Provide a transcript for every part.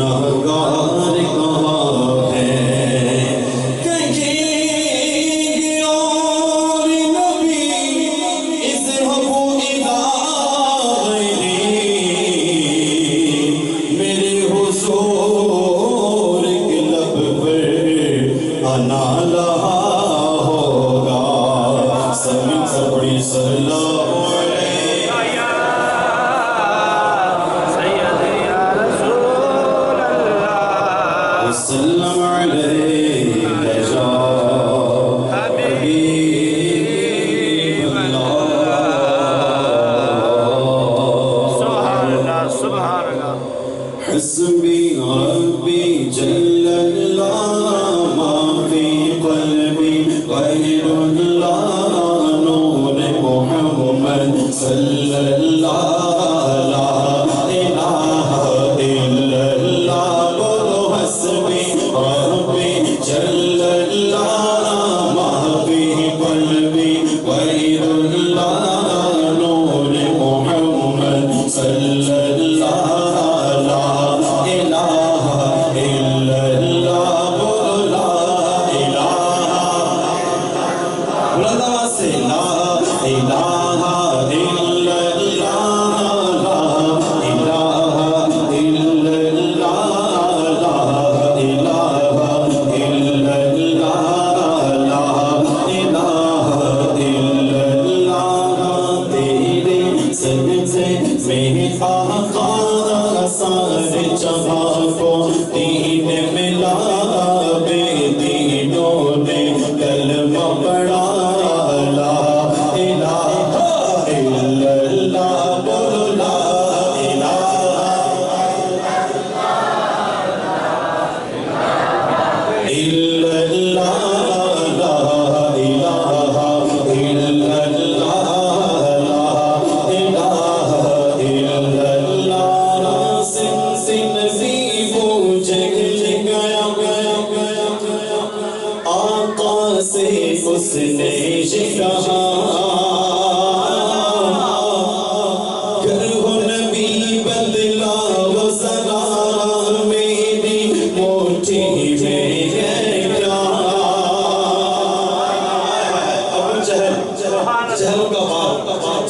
گناہگار کہاں ہے، کہیں گے اور نبی اذهبوا إلى غیری، میرے حضور کے لب پر آنا لہا ہوگا. سمین سے بڑی سلام وسلم علیہ جا حبیب اللہ. سبحان اللہ سبحان اللہ. حسبی ربی جل اللہ ما فی قلبی غیر اللہ نور محمد صلی اللہ لا الہ الا اللہ. بولو حسبی ربی جل اللہ ما فی قلبی غیر اللہ نور محمد صلی اللہ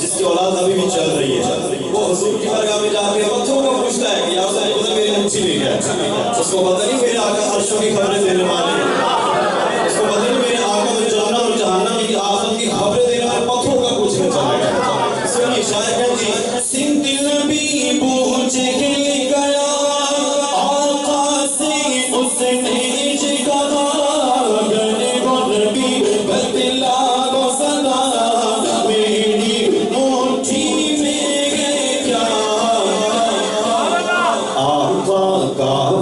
جس کی اولاد ابھی بھی چل رہی ہے، وہ حضور کی بارگاہ میں جا کے پتھروں کو پوچھتا ہے کہ یا حسین خدا میری مچھی لے گیا. اس کو پتہ نہیں میرے آقا عرشوں کی خبریں دینے والے ہیں، اس کو پتہ نہیں میرے آقا میں جنت اور جہنم کی آخرت کی خبریں دینے والے پتھروں کا پوچھنے چلے گا. اس میں یہ شاعر کہتی سندھ نبی پوچھ کے گیا آقا سے اس نے جگہ گنے کو نبی بدلا کو صدا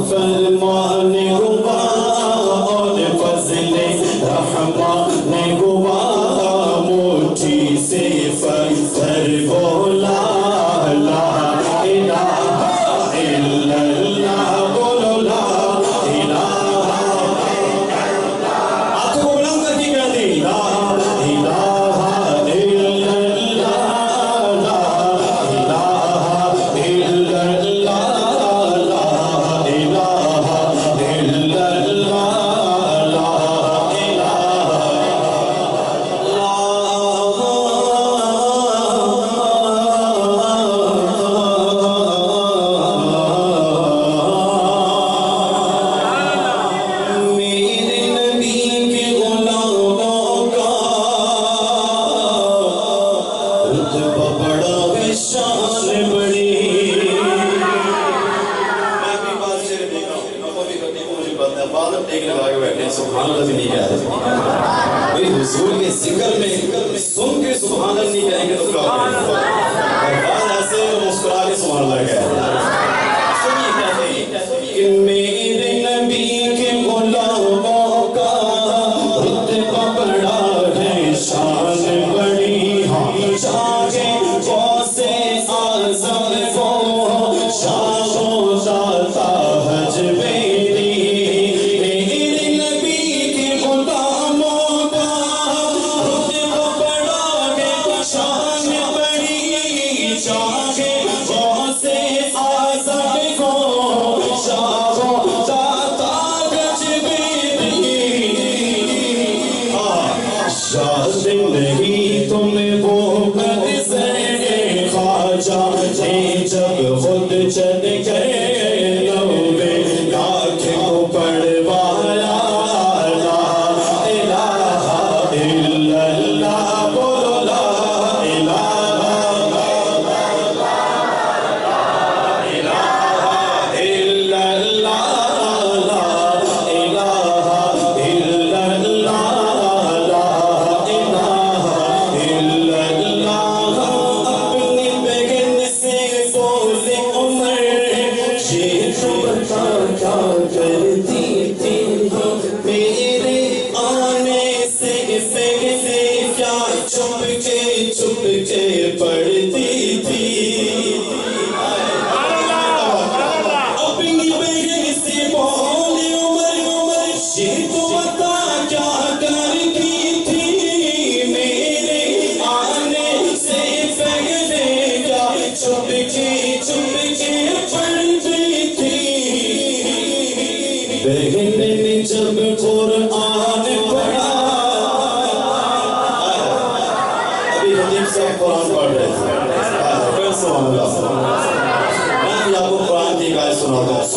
فرمان ہوا اور فضل رحمان ہوا مٹھی سے پتھر بولا لا الہ الا اللہ. بولو لا الہ الا اللہ. آپ کو بلند کر کے کہتے ہیں لا الہ الا اللہ لا الہ الا اللہ. سبحان اللہ بھی نہیں کہتے بھئی حضور کے ذکر میں سن کے سبحان اللہ نہیں کہیں گے تو کیا اور بعض ایسے مسکرا کے سبحان اللہ کہتے ہیں. سنیے کہتے ہیں کہ میرے نبی کے غلاموں کا رتبہ بڑا ہے شان بڑی ہے چاہے غوث اعظم وہ شاہ و ذاتا حج میری. شان بڑی چاہے غوث اعظم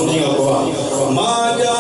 سمجھیں گا قرآن ما جا